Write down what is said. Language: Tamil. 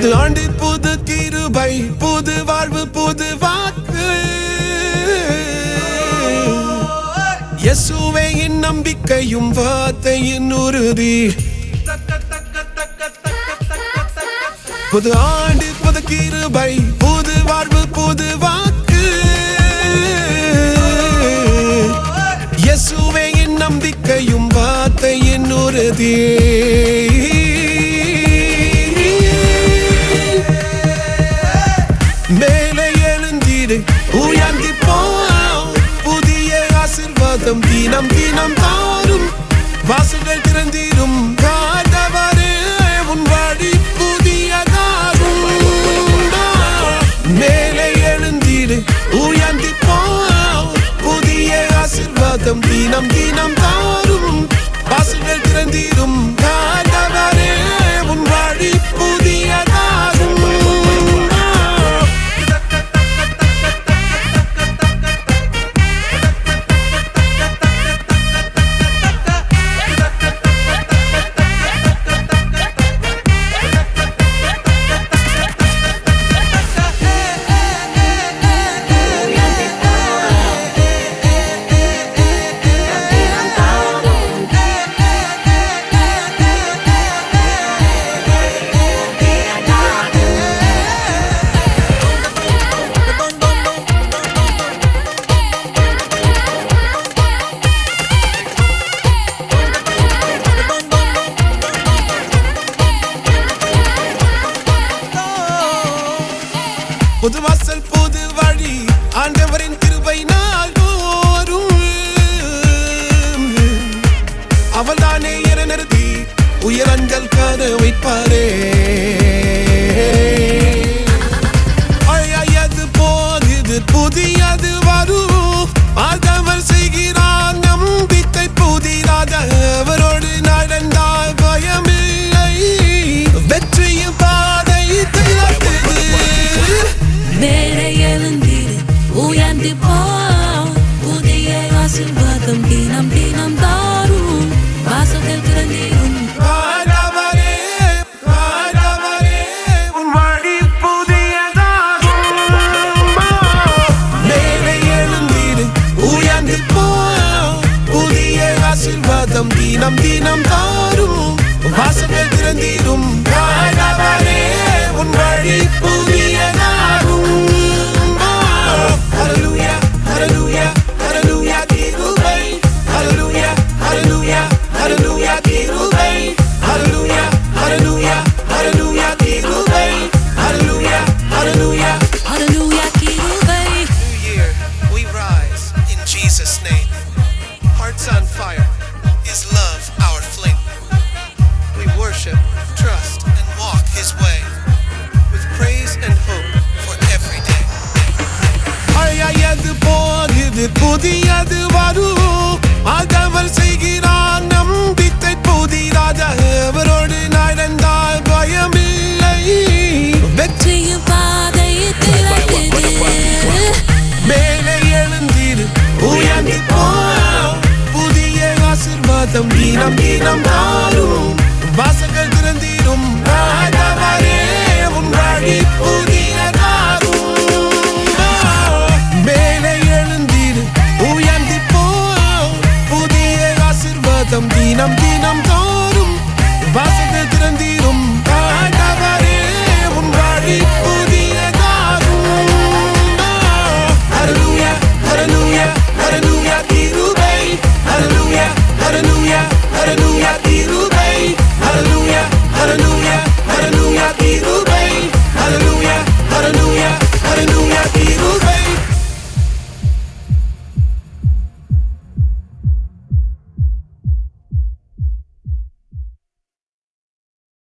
புது ஆண்டு புது கிருபை புது வாழ்வு புது வாக்கு இயேசுவே என் நம்பிக்கையும் வார்த்தையின் உறுதி புது ஆண்டு புது கிருபை புது வாழ்வு புது வாக்கு இயேசுவே என் நம்பிக்கையும் வார்த்தையின் உறுதி மேலே எழுந்திடு உயர்ந்து போ புதிய ஆசீர்வாதம் தினம் தினம் தாரும் வாசல்கள் திறந்திடும் காதவரே உன் வழி புதியதாகும் மேலே எழுந்திடு உயர்ந்து போ புதிய ஆசீர்வாதம் தினம் தினம் தாரும் வாசல்கள் திறந்திடும் காதவரே உன் வழி புதியதாகும் புது வாசல் புது வழி ஆண்டவரின் கிருபை நாள்தோறும் அவள்தானே என நிறுத்தி உயரங்கள் காண வைப்பாரே அழையது போகுது புதியது வரும் ஆதவர் செய்கிறார் நம்பிக்கை புதிதாக அவரோடு நடந்தால் பயமில்லை வெற்றியும் பாதை திறக்குது மேலே எழுந்திடு உயர்ந்து போ புதிய ஆசீர்வாதம் தினம் தினம் தாரும் வாசல்கள் திறந்திடும் மேலே எழுந்திடு உயர்ந்து போ புதிய ஆசீர்வாதம் தினம் தினம் தாரும் வாசல்கள் திறந்திடும் உன் வழி புதியதாகும் Hallelujah, hallelujah, hallelujah, கிருபை Hallelujah, hallelujah, hallelujah, கிருபை Hallelujah, hallelujah, hallelujah, கிருபை Hallelujah, hallelujah, hallelujah கிருபை New year, we rise in Jesus' name. Hearts on fire, His love our flame. We worship, trust, and walk His way with praise and hope for every day. அழையது போகுது புதியது வரும் ஆதவர் செய்கிறார் நம்பிக்கை புதிதாக அவரோடு நடந்தால் பயம்